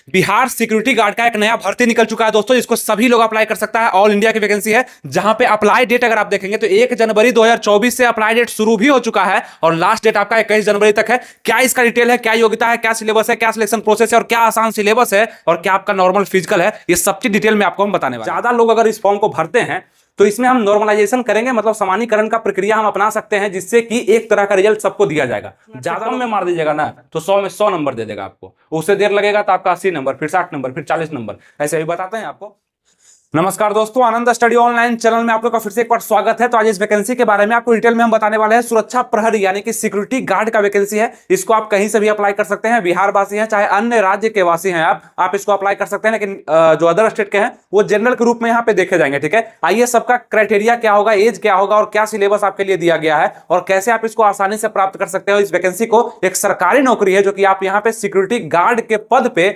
Bihar security guard का एक नया भर्ती निकल चुका है दोस्तों, जिसको सभी लोग अप्लाई कर सकता है। ऑल इंडिया की वैकेंसी है, जहां पे अप्लाई डेट अगर आप देखेंगे तो 1 जनवरी 2024 से अप्लाई डेट शुरू भी हो चुका है और लास्ट डेट आपका 21 जनवरी तक है। क्या इसका डिटेल है, क्या योग्यता है, क्या सिलेबस है, क्या सिलेक्शन प्रोसेस है और क्या आसान सिलेबस है और क्या आपका नॉर्मल फिजिकल है, ये सब चीज डिटेल में आपको हम बताने वाले हैं। ज्यादा लोग अगर इस फॉर्म को भरते हैं तो इसमें हम नॉर्मलाइजेशन करेंगे, मतलब सामान्यीकरण का प्रक्रिया हम अपना सकते हैं, जिससे कि एक तरह का रिजल्ट सबको दिया जाएगा। ज्यादा में मार दीजिएगा ना तो 100 में 100 नंबर दे देगा आपको, उससे देर लगेगा तो आपका 80 नंबर, फिर 60 नंबर, फिर 40 नंबर, ऐसे भी बताते हैं आपको। नमस्कार दोस्तों, आनंद स्टडी ऑनलाइन चैनल में आप लोग का फिर से एक बार स्वागत है। तो आज इस वैकेंसी के बारे में आपको डिटेल में हम बताने वाले हैं। सुरक्षा प्रहरी यानी कि सिक्योरिटी गार्ड का वैकेंसी है। इसको आप कहीं से भी अप्लाई कर सकते हैं, बिहार वासी हैं चाहे अन्य राज्य के वासी हैं, आप इसको अप्लाई कर सकते हैं। लेकिन जो अदर स्टेट के हैं वो जनरल के रूप में यहाँ पे देखे जाएंगे। ठीक है, आइए सबका क्राइटेरिया क्या होगा, एज क्या होगा और क्या सिलेबस आपके लिए दिया गया है और कैसे आप इसको आसानी से प्राप्त कर सकते हो। इस वैकेंसी को एक सरकारी नौकरी है जो कि आप यहाँ पे सिक्योरिटी गार्ड के पद पे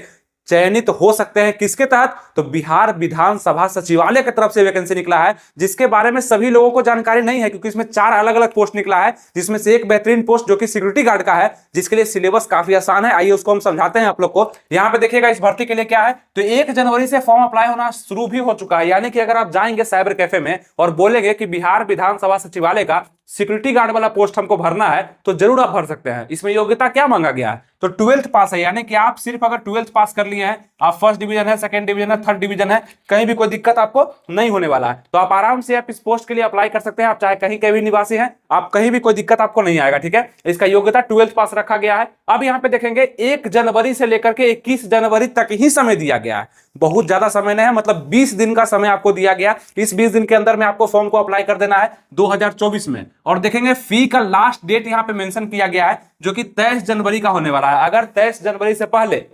चयनित हो सकते हैं। किसके तहत? तो बिहार विधानसभा सचिवालय की तरफ से वैकेंसी निकला है, जिसके बारे में सभी लोगों को जानकारी नहीं है, क्योंकि इसमें 4 अलग अलग पोस्ट निकला है, जिसमें से एक बेहतरीन पोस्ट जो कि सिक्योरिटी गार्ड का है, जिसके लिए सिलेबस काफी आसान है। आइए उसको हम समझाते हैं आप लोग को। यहाँ पे देखिएगा इस भर्ती के लिए क्या है, तो 1 जनवरी से फॉर्म अप्लाई होना शुरू भी हो चुका है। यानी कि अगर आप जाएंगे साइबर कैफे में और बोलेंगे कि बिहार विधानसभा सचिवालय का सिक्योरिटी गार्ड वाला पोस्ट हमको भरना है, तो जरूर आप भर सकते हैं। इसमें योग्यता क्या मांगा गया है, तो 12th पास है। यानी कि आप सिर्फ अगर 12th पास कर लिए हैं, आप फर्स्ट डिवीजन है, सेकंड डिवीजन है, थर्ड डिवीजन है, कहीं भी कोई दिक्कत आपको नहीं होने वाला है, तो आप आराम से आप इस पोस्ट के लिए अप्लाई कर सकते हैं। आप चाहे कहीं के भी निवासी हैं, आप कहीं भी कोई दिक्कत आपको नहीं आएगा। ठीक है, इसका योग्यता 12th पास रखा गया है। अब यहाँ पे देखेंगे 1 जनवरी से लेकर के 21 जनवरी तक ही समय दिया गया है। बहुत ज्यादा समय नहीं है, मतलब 20 दिन का समय आपको दिया गया। इस 20 दिन के अंदर में आपको फॉर्म को अप्लाई कर देना है 2024 में। और देखेंगे फी का लास्ट डेट यहाँ पे मेंशन किया गया है, जो कि 23 जनवरी का होने वाला है। अगर 23 जनवरी से पहले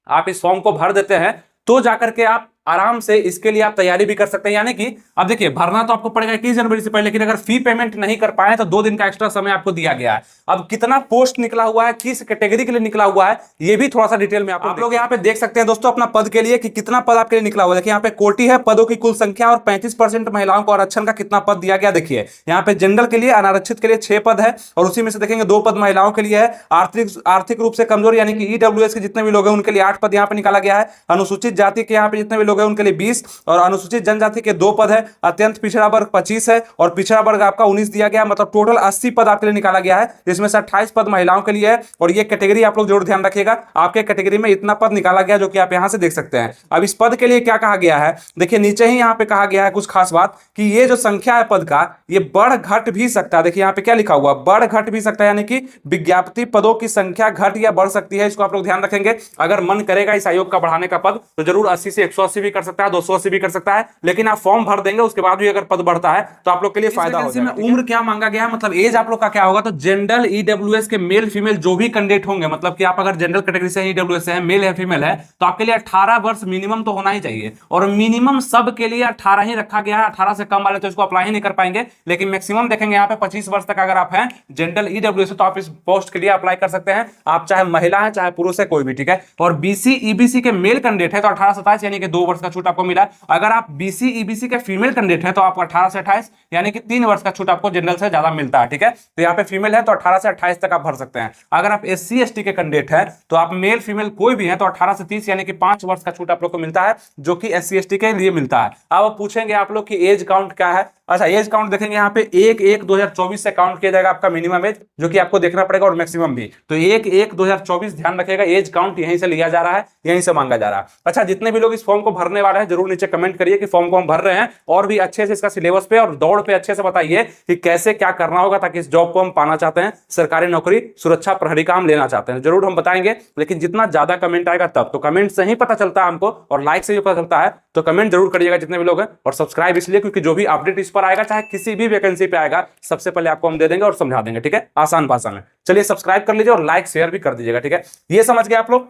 आप इस फॉर्म को भर देते हैं तो जाकर के आप आराम से इसके लिए आप तैयारी भी कर सकते हैं। यानी कि अब देखिए, भरना तो आपको पड़ेगा 21 जनवरी से पहले, लेकिन अगर फी पेमेंट नहीं कर पाए तो 2 दिन का एक्स्ट्रा समय आपको दिया गया है। अब कितना पोस्ट निकला हुआ है, किस कैटेगरी के लिए निकला हुआ है, ये भी थोड़ा सा डिटेल में आप लोग यहाँ पे देख सकते हैं दोस्तों, अपना पद के लिए कि कितना पद आपके लिए निकला हुआ है। देखिए यहाँ पे कोटि है, पदों की कुल संख्या और 35% महिलाओं को आरक्षण का कितना पद दिया गया। देखिए यहाँ पे जनरल के लिए, अनारक्षित के लिए 6 पद है और उसी में से देखेंगे 2 पद महिलाओं के लिए है। आर्थिक रूप से कमजोर यानी कि ईडब्ल्यूएस के जितने भी लोग हैं उनके लिए 8 पद यहाँ पे निकाला गया है। अनुसूचित जाति के यहाँ पे जितने भी लोग हैं उनके लिए 20 और अनुसूचित जनजाति के 2 पद है। अत्यंत पिछड़ा वर्ग 25 है और पिछड़ा वर्ग आपका 19 दिया गया। मतलब टोटल 80 पद आपके लिए निकाला गया है, जिसमें से 28 पद महिलाओं के लिए है। और ये कैटेगरी आप लोग जरूर ध्यान रखिएगा, आपके कैटेगरी में इतना पद निकाला गया, जो कि आप यहां से देख सकते हैं। अब इस पद के लिए क्या कहा गया है, देखिए नीचे ही यहाँ पे कहा गया है कुछ खास बात कि ये जो संख्या है पद का, ये बढ़ घट भी सकता है। देखिए यहाँ पे क्या लिखा हुआ, बढ़ घट भी सकता है, यानी कि विज्ञापित पदों की संख्या घट या बढ़ सकती है। इसको आप लोग ध्यान रखेंगे। अगर मन करेगा इस आयोग का बढ़ाने का पद, तो जरूर 80 से 180 भी कर सकता है, 280 भी कर सकता है, लेकिन आप फॉर्म भर देंगे उसके बाद भी अगर पद बढ़ता है तो आप लोग के लिए फायदा हो जाएगा। उम्र क्या मांगा गया है, मतलब एज आप लोग का क्या होगा, तो जनरल ईडब्ल्यूएस के मेल फीमेल जो भी कैंडिडेट होंगे, मतलब कि आप अगर जनरल कैटेगरी से ईडब्ल्यूएस से है, मेल है फीमेल है, तो आपके लिए 18 वर्ष मिनिमम तो होना ही चाहिए। और मिनिमम सब के लिए 18 ही रखा गया है। 18 से कम वाले तो इसको अप्लाई ही नहीं कर पाएंगे, लेकिन मैक्सिमम देखेंगे यहाँ पे 25 वर्ष तक अगर आप हैं जनरल ईडब्ल्यूएस तो आप इस पोस्ट के लिए अप्लाई कर सकते हैं। आप चाहे महिला है चाहे पुरुष है, कोई भी। ठीक है, और बीसी ईबीसी के मेल कैंडिडेट है तो 18-27 यानी कि 2 वर्ष का छूट आपको मिला। अगर आप बीसी ईबीसी के फीमेल कैंडिडेट है तो आपको 18 से 28 यानी कि 3 वर्ष का छूट आपको जनरल से ज्यादा मिलता है। ठीक है, तो यहाँ पे फीमेल है तो 18 से 28 तक आप भर सकते हैं। अगर आप एससी एसटी के कैंडिडेट है तो आप मेल फीमेल कोई भी है तो 18 से 30 यानी कि 5 वर्ष का छूट आप लोग को मिलता है, जो कि एससी एसटी के लिए मिलता है। अब पूछेंगे आप लोग की एज काउंट क्या है। अच्छा, एज काउंट देखेंगे यहाँ पे 1/1/2024 से काउंट किया जाएगा आपका मिनिमम एज, जो कि आपको देखना पड़ेगा, और मैक्सिमम भी। तो 1/1/2024 ध्यान रखिएगा, एज काउंट यहीं से लिया जा रहा है, यहीं से मांगा जा रहा है। अच्छा, जितने भी लोग इस फॉर्म को भरने वाले हैं जरूर नीचे कमेंट करिए कि फॉर्म को हम भर रहे हैं, और भी अच्छे से इसका सिलेबस पे और दौड़ पे अच्छे से बताइए कि कैसे क्या करना होगा, ताकि इस जॉब को हम पाना चाहते हैं, सरकारी नौकरी सुरक्षा प्रहरी का हम लेना चाहते हैं। जरूर हम बताएंगे, लेकिन जितना ज्यादा कमेंट आएगा तब, तो कमेंट से ही पता चलता है हमको और लाइक से भी पता चलता है। तो कमेंट जरूर करिएगा जितने भी लोग हैं, और सब्सक्राइब इसलिए क्योंकि जो भी अपडेट इस पर आएगा, चाहे किसी भी वैकेंसी पे आएगा, सबसे पहले आपको हम दे देंगे और समझा देंगे। ठीक है, आसान भाषा में। चलिए सब्सक्राइब कर लीजिए और लाइक शेयर भी कर दीजिएगा। ठीक है, ये समझ गए आप लोग।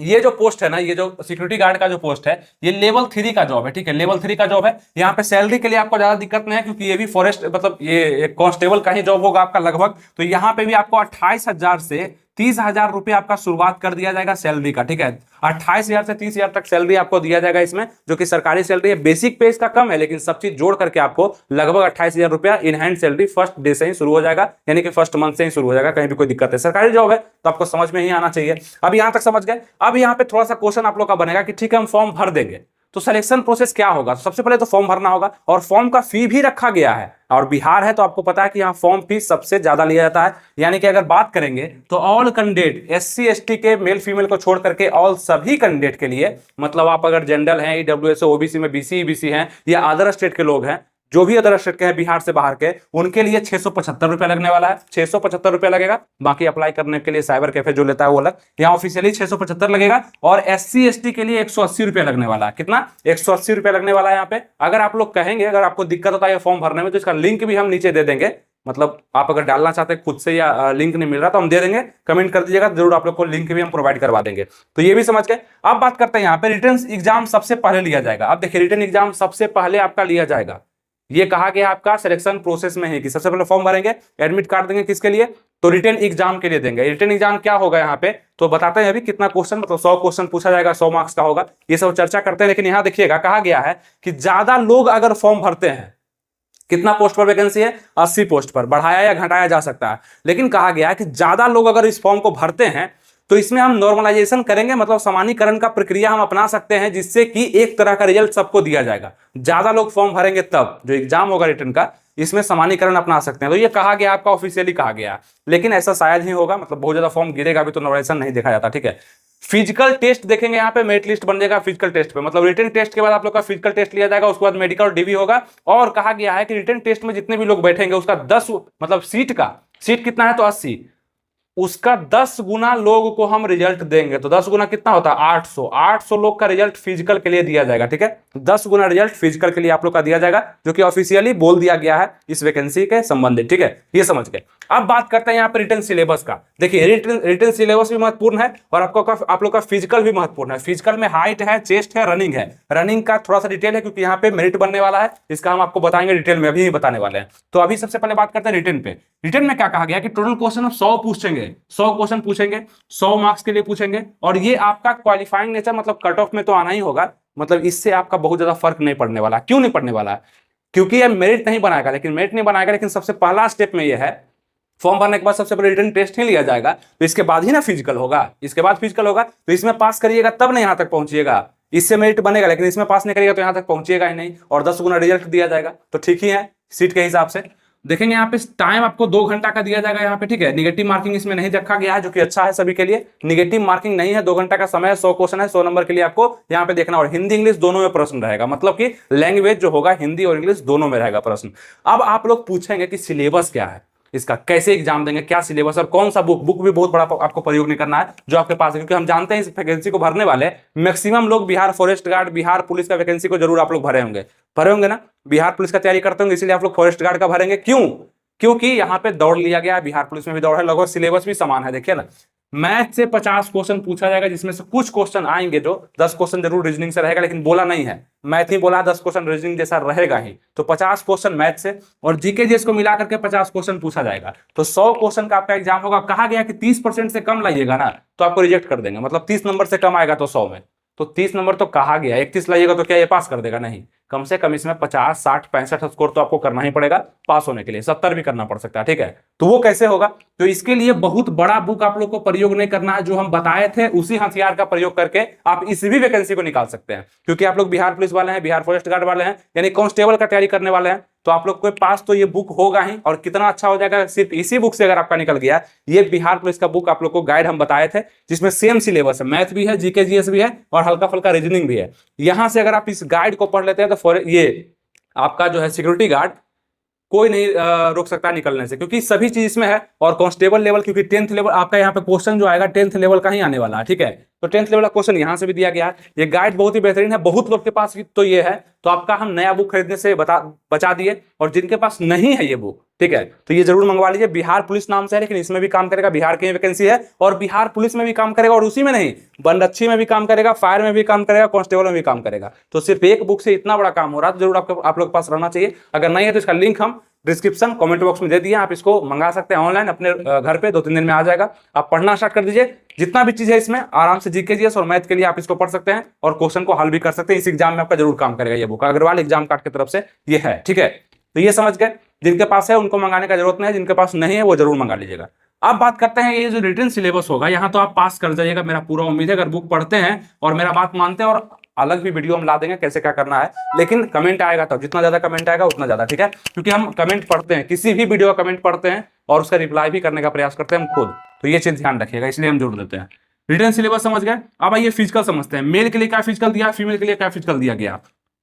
ये जो पोस्ट है ना, ये जो सिक्योरिटी गार्ड का जो पोस्ट है, ये लेवल 3 का जॉब है। ठीक है, लेवल 3 का जॉब है। यहाँ पे सैलरी के लिए आपको ज्यादा दिक्कत नहीं है, क्योंकि ये भी फॉरेस्ट मतलब ये कांस्टेबल का ही जॉब होगा आपका लगभग। तो यहाँ पे भी आपको 28,000 से 30,000 रुपए आपका शुरुआत कर दिया जाएगा सैलरी का, ठीक है। 28,000 से 30,000 तक सैलरी आपको दिया जाएगा इसमें, जो कि सरकारी सैलरी है। बेसिक पे इसका कम है, लेकिन सब चीज जोड़ करके आपको लगभग 28,000 रुपया in hand salary first day से ही शुरू हो जाएगा, यानी कि फर्स्ट मंथ से ही शुरू हो जाएगा। कहीं भी कोई दिक्कत है, सरकारी जॉब है तो आपको समझ में ही आना चाहिए। अब यहां तक समझ गए। अब यहाँ पे थोड़ा सा क्वेश्चन आप लोग का बनेगा कि ठीक है हम फॉर्म भर देंगे, तो सिलेक्शन प्रोसेस क्या होगा। सबसे पहले तो फॉर्म भरना होगा, और फॉर्म का फी भी रखा गया है। और बिहार है तो आपको पता है कि यहाँ फॉर्म फीस सबसे ज्यादा लिया जाता है। यानी कि अगर बात करेंगे तो ऑल कैंडिडेट, SC ST के मेल फीमेल को छोड़ करके ऑल सभी कैंडिडेट के लिए, मतलब आप अगर जनरल हैं, EWS OBC में BC EBC हैं, या अदर स्टेट के लोग हैं, जो भी अदर स्टेट के हैं बिहार से बाहर के, उनके लिए 675 रुपया लगने वाला है। 675 रुपया लगेगा। बाकी अप्लाई करने के लिए साइबर कैफे जो लेता है वो अलग, यहाँ ऑफिशियली 675 लगेगा। और SC ST के लिए 180 रुपया लगने वाला है। कितना? 180 रुपया लगने वाला है यहाँ पे। अगर आप लोग कहेंगे, अगर आपको दिक्कत होता है फॉर्म भरने में, तो इसका लिंक भी हम नीचे दे देंगे। मतलब आप अगर डालना चाहते हैं खुद से या लिंक नहीं मिल रहा तो हम दे देंगे, कमेंट कर दीजिएगा, जरूर आप लोग को लिंक भी हम प्रोवाइड करवा देंगे। तो ये भी समझ गए। अब बात करते हैं यहाँ पे रिटन एग्जाम सबसे पहले लिया जाएगा। अब देखिए रिटन एग्जाम सबसे पहले आपका लिया जाएगा, ये कहा गया आपका सिलेक्शन प्रोसेस में है कि सबसे पहले फॉर्म भरेंगे, एडमिट कार्ड देंगे, किसके लिए? तो रिटन एग्जाम के लिए देंगे। रिटन एग्जाम क्या होगा यहाँ पे तो बताते हैं अभी। कितना क्वेश्चन, मतलब 100 क्वेश्चन पूछा जाएगा, 100 मार्क्स का होगा। ये सब चर्चा करते हैं, लेकिन यहाँ देखिएगा कहा गया है कि ज्यादा लोग अगर फॉर्म भरते हैं, कितना पोस्ट पर वैकेंसी है? 80 पोस्ट पर, बढ़ाया या घटाया जा सकता है। लेकिन कहा गया है कि ज्यादा लोग अगर इस फॉर्म को भरते हैं तो इसमें हम नॉर्मलाइजेशन करेंगे, मतलब सामान्यकरण का प्रक्रिया हम अपना सकते हैं, जिससे कि एक तरह का रिजल्ट सबको दिया जाएगा। ज्यादा लोग फॉर्म भरेंगे तब जो एग्जाम होगा रिटर्न का, इसमें सामान्यकरण अपना सकते हैं। तो ये कहा गया, आपका ऑफिशियली कहा गया, लेकिन ऐसा शायद ही होगा, मतलब बहुत ज्यादा फॉर्म गिरेगा भी तो नॉर्मलाइजेशन नहीं देखा जाता, ठीक है। फिजिकल टेस्ट देखेंगे यहाँ पे, मेरिट लिस्ट बन जाएगा फिजिकल टेस्ट पे, मतलब रिटन टेस्ट के बाद आप लोग का फिजिकल टेस्ट लिया जाएगा, उसके बाद मेडिकल और DV होगा। और कहा गया है कि रिटन टेस्ट में जितने भी लोग बैठेंगे उसका 10, मतलब सीट कितना है तो 80, उसका 10 गुना लोग को हम रिजल्ट देंगे। तो 10 गुना कितना होता है? 800 लोग का रिजल्ट फिजिकल के लिए दिया जाएगा, ठीक है। 10 गुना रिजल्ट फिजिकल के लिए आप लोग का दिया जाएगा, जो कि ऑफिशियली बोल दिया गया है इस वैकेंसी के संबंधित, ठीक है। ये समझ गए। अब बात करते हैं यहाँ पे रिटन सिलेबस का। देखिए रिटन सिलेबस भी महत्वपूर्ण है, और आप लोग का फिजिकल भी महत्वपूर्ण है। फिजिकल में हाइट है, चेस्ट है, रनिंग है। रनिंग का थोड़ा सा डिटेल है, क्योंकि यहाँ पे मेरिट बनने वाला है, इसका हम आपको बताएंगे डिटेल में, अभी बताने वाले हैं। तो अभी सबसे पहले बात करते हैं रिटन पे। रिटन में क्या कहा गया कि टोटल क्वेश्चन 100 पूछेंगे, 100 क्वेश्चन पूछेंगे, 100 मार्क्स के लिए पूछेंगे। और ये आपका क्वालिफाइंग नेचर, मतलब कट ऑफ में तो आना ही होगा, मतलब इससे आपका बहुत ज्यादा फर्क नहीं पड़ने वाला। क्यों नहीं पड़ने वाला? क्योंकि ये मेरिट नहीं बनाएगा, लेकिन सबसे पहला स्टेप में ये है, फॉर्म भरने के बाद सबसे पहले रिटन टेस्ट ही लिया जाएगा, तो इसके बाद ही ना फिजिकल होगा, इसके बाद फिजिकल होगा। तो इसमें पास करिएगा तब ना यहाँ तक पहुंचिएगा, इससे मेरिट बनेगा, लेकिन इसमें पास नहीं करिएगा तो यहाँ तक पहुंचिएगा ही नहीं, और 10 गुना रिजल्ट दिया जाएगा। तो ठीक ही है सीट के हिसाब से। देखेंगे यहाँ पे टाइम आपको 2 घंटा का दिया जाएगा यहाँ पे, ठीक है। निगेटिव मार्किंग इसमें नहीं रखा गया है, जो कि अच्छा है सभी के लिए। निगेटिव मार्किंग नहीं है, 2 घंटा का समय है, 100 क्वेश्चन है, 100 नंबर के लिए आपको यहाँ पे देखना। और हिंदी इंग्लिश दोनों में प्रश्न रहेगा, मतलब कि लैंग्वेज जो होगा हिंदी और इंग्लिश दोनों में रहेगा प्रश्न। अब आप लोग पूछेंगे कि सिलेबस क्या है इसका, कैसे एग्जाम देंगे, क्या सिलेबस और कौन सा बुक भी बहुत बड़ा आपको प्रयोग नहीं करना है जो आपके पास है, क्योंकि हम जानते हैं इस वैकेंसी को भरने वाले मैक्सिमम लोग Bihar forest guard, Bihar police का वैकेंसी को जरूर आप लोग भरे होंगे ना। बिहार पुलिस का तैयारी करते होंगे, इसलिए आप लोग फॉरेस्ट गार्ड का भरेंगे। क्यों? क्योंकि यहाँ पे दौड़ लिया गया है, बिहार पुलिस में भी दौड़ है, लगभग सिलेबस भी समान है। देखिए ना, मैथ से 50 क्वेश्चन पूछा जाएगा, जिसमें से कुछ क्वेश्चन आएंगे जो 10 क्वेश्चन जरूर रीजनिंग से रहेगा, लेकिन बोला नहीं है, मैथ ही बोला 10 क्वेश्चन रीजनिंग जैसा रहेगा ही। तो 50 क्वेश्चन मैथ से और जीके जीएस को मिला करके 50 क्वेश्चन पूछा जाएगा। तो 100 क्वेश्चन का आपका एग्जाम होगा। कहा गया कि 30% से कम लाइएगा ना तो आपको रिजेक्ट कर देंगे, मतलब 30 नंबर से कम आएगा तो 100 में, तो 30 नंबर तो कहा गया, 31 लाइएगा तो क्या ये पास कर देगा? नहीं, कम से कम इसमें 50, 60, 65 स्कोर तो आपको करना ही पड़ेगा पास होने के लिए। 70 भी करना पड़ सकता है, ठीक है। तो वो कैसे होगा? तो इसके लिए बहुत बड़ा बुक आप लोग को प्रयोग नहीं करना है, जो हम बताए थे उसी हथियार का प्रयोग करके आप इस भी वैकेंसी को निकाल सकते हैं। क्योंकि आप लोग बिहार पुलिस वाले हैं, बिहार फॉरेस्ट गार्ड वाले हैं, यानी कांस्टेबल का तैयारी करने वाले हैं, तो आप लोग के पास तो ये बुक होगा ही। और कितना अच्छा हो जाएगा सिर्फ इसी बुक से अगर आपका निकल गया। ये बिहार पुलिस का बुक आप लोग को गाइड हम बताए थे, जिसमें सेम सिलेबस है, मैथ भी है, जीके जीएस भी है और हल्का फुल्का रीजनिंग भी है। यहां से अगर आप इस गाइड को पढ़ लेते हैं तो ये आपका जो है सिक्योरिटी गार्ड कोई नहीं रोक सकता निकलने से, क्योंकि सभी चीज इसमें है। और कांस्टेबल लेवल, क्योंकि 10th लेवल आपका यहाँ पे क्वेश्चन जो आएगा 10th लेवल का ही आने वाला है, ठीक है। तो 10th लेवल का क्वेश्चन यहाँ से भी दिया गया है। ये गाइड बहुत ही बेहतरीन है, बहुत लोग के पास तो ये है, तो आपका हम नया बुक खरीदने से बचा दिए। और जिनके पास नहीं है ये बुक, ठीक है, तो ये जरूर मंगवा लीजिए। बिहार पुलिस नाम से है, लेकिन इसमें भी काम करेगा, बिहार की वैकेंसी है और बिहार पुलिस में भी काम करेगा, और उसी में नहीं, बनरक्षी में भी काम करेगा, फायर में भी काम करेगा, कांस्टेबल में भी काम करेगा। तो सिर्फ एक बुक से इतना बड़ा काम हो रहा है, तो जरूर आप लोग के पास रहना चाहिए। अगर नहीं है तो इसका लिंक हम डिस्क्रिप्शन कमेंट बॉक्स में दे दिए, आप इसको मंगा सकते हैं ऑनलाइन अपने घर पे, 2-3 दिन में आ जाएगा। आप पढ़ना स्टार्ट कर दीजिए, जितना भी चीज है इसमें आराम से जीके जीएस और मैथ के लिए आप इसको पढ़ सकते हैं और क्वेश्चन को हल भी कर सकते हैं। इस एग्जाम में आपका जरूर काम करेगा ये बुक, अग्रवाल एग्जाम कार्ड की तरफ से ये है, ठीक है। तो ये समझ गए, जिनके पास है उनको मंगाने का जरूरत नहीं है, जिनके पास नहीं है वो जरूर मंगा लीजिएगा। अब बात करते हैं ये जो रिटन सिलेबस होगा, यहाँ तो आप पास कर जाइएगा, मेरा पूरा उम्मीद है। अगर बुक पढ़ते हैं और मेरा बात मानते हैं, और अलग भी वीडियो हम ला देंगे कैसे क्या करना है, लेकिन कमेंट आएगा तब, जितना ज्यादा कमेंट आएगा उतना ज्यादा, ठीक है। क्योंकि हम कमेंट पढ़ते हैं, किसी भी वीडियो का कमेंट पढ़ते हैं और उसका रिप्लाई भी करने का प्रयास करते हैं हम खुद, तो ये चीज ध्यान रखिएगा, इसलिए हम जोड़ देते हैं। रिटन सिलेबस समझ गए। अब आइए फिजिकल समझते हैं। मेल के लिए क्या फिजिकल दिया, फीमेल के लिए क्या फिजिकल दिया गया।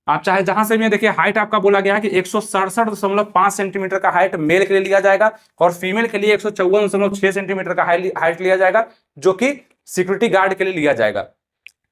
आप चाहे जहां से भी देखिए, हाइट आपका बोला गया है कि 167.5 सेंटीमीटर का हाइट मेल के लिए लिया जाएगा और फीमेल के लिए 154.6 सेंटीमीटर का हाइट लिया जाएगा, जो कि सिक्योरिटी गार्ड के लिए लिया जाएगा।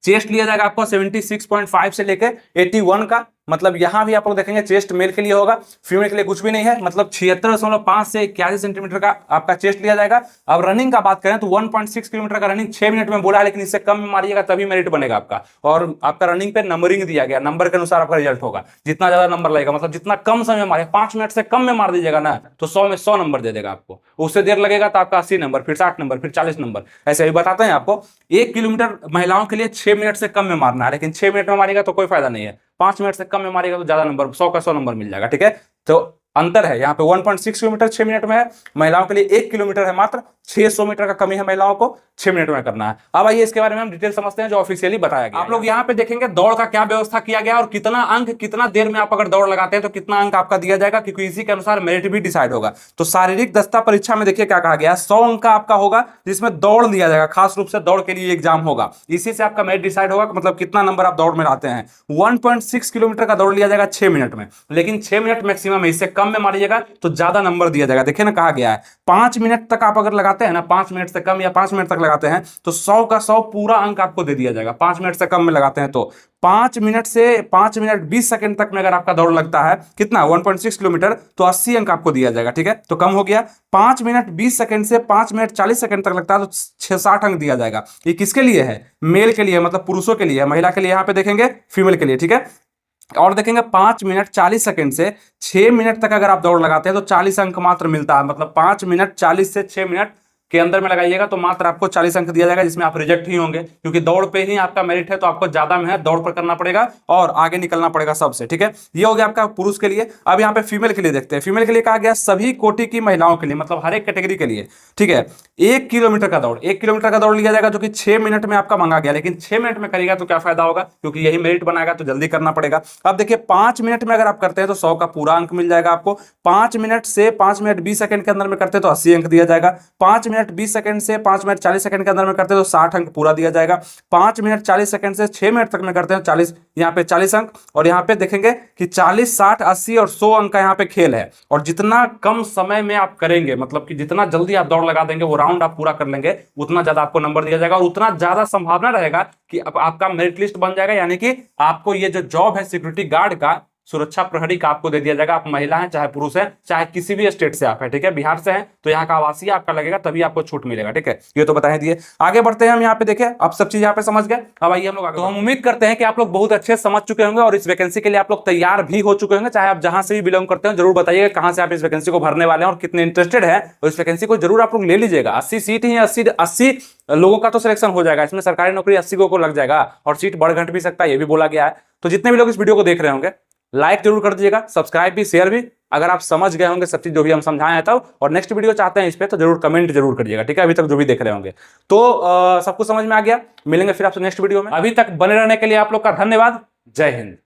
चेस्ट लिया जाएगा आपको 76.5 से लेकर 81 का, मतलब यहां भी आप लोग देखेंगे चेस्ट मेल के लिए होगा, फीमेल के लिए कुछ भी नहीं है, मतलब 76.5 से 81 सेंटीमीटर का आपका चेस्ट लिया जाएगा। अब रनिंग का बात करें तो 1.6 किलोमीटर का रनिंग 6 मिनट में बोला है, लेकिन इससे कम में मारिएगा तभी मेरिट बनेगा आपका। और आपका रनिंग पे नंबरिंग दिया गया, नंबर के अनुसार आपका रिजल्ट होगा, जितना ज्यादा नंबर लगेगा, मतलब जितना कम समय में मारे, 5 मिनट से कम में मार दीजिएगा ना तो 100 में 100 नंबर दे देगा आपको। उससे देर लगेगा तो आपका 80 नंबर, फिर 60 नंबर, फिर 40 नंबर, ऐसे ही बताते हैं आपको। 1 किलोमीटर महिलाओं के लिए 6 मिनट से कम में मारना है, लेकिन 6 मिनट में मारेगा तो कोई फायदा नहीं है, 5 मिनट से कम में मारेगा तो ज्यादा नंबर, 100 का 100 नंबर मिल जाएगा, ठीक है। तो अंतर है यहाँ पे, 1.6 किलोमीटर 6 मिनट में है, महिलाओं के लिए 1 किलोमीटर है मात्र, 600 मीटर का कमी है महिलाओं को, 6 मिनट में करना है। अब आइए इसके बारे में हम डिटेल समझते हैं जो ऑफिशियली बताया गया। आप लोग यहाँ पे देखेंगे दौड़ का क्या व्यवस्था किया गया और कितना अंक, कितना देर में आप अगर दौड़ लगाते हैं तो कितना अंक आपका दिया जाएगा, क्योंकि इसी के अनुसार मेरिट भी डिसाइड होगा। तो शारीरिक दक्षता परीक्षा में देखिए क्या कहा गया, 100 अंक का आपका होगा जिसमें दौड़ दिया जाएगा, खास रूप से दौड़ के लिए एग्जाम होगा, इसी से आपका मेरिट डिसाइड होगा, मतलब कितना नंबर आप दौड़ में लाते हैं। 1.6 किलोमीटर का दौड़ लिया जाएगा 6 मिनट में, लेकिन 6 मिनट मैक्सिमम है, इससे कम में मारिएगा तो ज्यादा नंबर दिया जाएगा। देखिए ना कहा गया है 5 मिनट तक आप अगर लगाते हैं ना, 5 मिनट से कम या 5 मिनट तक लगाते हैं तो 100 का 100 पूरा अंक आपको दे दिया जाएगा। 5 मिनट से कम में लगाते हैं तो 5 मिनट से 5 मिनट 20 सेकंड तक में अगर आपका दौड़ लगता है कितना 1.6 किलोमीटर तो 80 अंक आपको दिया जाएगा, ठीक है। तो कम हो गया, 5 मिनट 20 सेकंड से 5 मिनट 40 सेकंड तक लगता है तो 60 अंक दिया जाएगा। ये किसके लिए है, मेल के लिए, मतलब पुरुषों के लिए है। महिला के लिए यहाँ पे देखेंगे फीमेल के लिए, ठीक है। और देखेंगे 5 मिनट 40 सेकंड से 6 मिनट तक अगर आप दौड़ लगाते हैं तो 40 अंक मात्र मिलता है, मतलब 5 मिनट 40 से 6 मिनट के अंदर में लगाइएगा तो मात्र आपको 40 अंक दिया जाएगा, जिसमें आप रिजेक्ट ही होंगे, क्योंकि दौड़ पे ही आपका मेरिट है, तो आपको ज्यादा मेहनत दौड़ पर करना पड़ेगा और आगे निकलना पड़ेगा सबसे, ठीक है। ये हो गया आपका पुरुष के लिए। अब यहाँ पे फीमेल के लिए देखते हैं। फीमेल के लिए कहा गया सभी कोटि की महिलाओं के लिए, मतलब हर एक कैटेगरी के लिए, ठीक है। 1 किलोमीटर का दौड़, 1 किलोमीटर का दौड़ लिया जाएगा जो कि 6 मिनट में आपका मांगा गया, लेकिन 6 मिनट में करेगा तो क्या फायदा होगा, क्योंकि यही मेरिट बनाएगा तो जल्दी करना पड़ेगा। अब देखिए 5 मिनट में अगर आप करते हैं तो 100 का पूरा अंक मिल जाएगा आपको। 5 मिनट से 5 मिनट 20 सेकंड के अंदर में करते हैं तो 80 अंक दिया जाएगा। 5 मिनट 20 सेकंड से 5 मिनट 40 सेकंड के अंदर में करते हैं तो 60 अंक पूरा दिया जाएगा। 5 मिनट 40 सेकंड से 6 मिनट तक में करते हैं 40, यहाँ पे 40 अंक। और यहाँ पे देखेंगे कि 40, 60, 80 और 100 अंक का यहाँ पे खेल है। और जितना कम समय में आप करेंगे, मतलब कि जितना जल्दी आप दौड़ लगा देंगे, वो राउंड आप पूरा कर लेंगे, उतना ज्यादा आपको नंबर दिया जाएगा और उतना ज्यादा संभावना रहेगा कि आपका मेरिट लिस्ट बन जाएगा, यानी कि आपको ये जो जॉब है सिक्योरिटी गार्ड का, सुरक्षा प्रहरी का, आपको दे दिया जाएगा। आप महिला हैं चाहे पुरुष हैं, चाहे किसी भी स्टेट से आप हैं, ठीक है। बिहार से हैं तो यहाँ का आवासीय आपका लगेगा, तभी आपको छूट मिलेगा, ठीक है। ये तो बता दिए। आगे बढ़ते हैं हम, यहाँ पे देखें आप सब चीज यहाँ पे समझ गए। अब आइए हम लोग, तो हम उम्मीद करते हैं कि आप लोग बहुत अच्छे समझ चुके होंगे और इस वैकेंसी के लिए आप लोग तैयार भी हो चुके होंगे। चाहे आप जहां से भी बिलोंग करते हैं, जरूर बताइएगा कहां से आप इस वैकेंसी को भरने वाले हैं और कितने इंटरेस्टेड है, और इस वैकेंसी को जरूर आप लोग ले लीजिएगा। 80 सीट ही 80 लोगों का तो सिलेक्शन हो जाएगा इसमें, सरकारी नौकरी 80 को लग जाएगा और सीट बढ़ घट भी सकता है, ये भी बोला गया है। तो जितने भी लोग इस वीडियो को देख रहे होंगे, लाइक जरूर कर दीजिएगा, सब्सक्राइब भी, शेयर भी, अगर आप समझ गए होंगे सब चीज जो भी हम समझाए हैं तब। और नेक्स्ट वीडियो चाहते हैं इस पे तो जरूर कमेंट जरूर करिएगा, ठीक है। अभी तक जो भी देख रहे होंगे तो सब कुछ समझ में आ गया। मिलेंगे फिर आपसे नेक्स्ट वीडियो में। अभी तक बने रहने के लिए आप लोग का धन्यवाद। जय हिंद।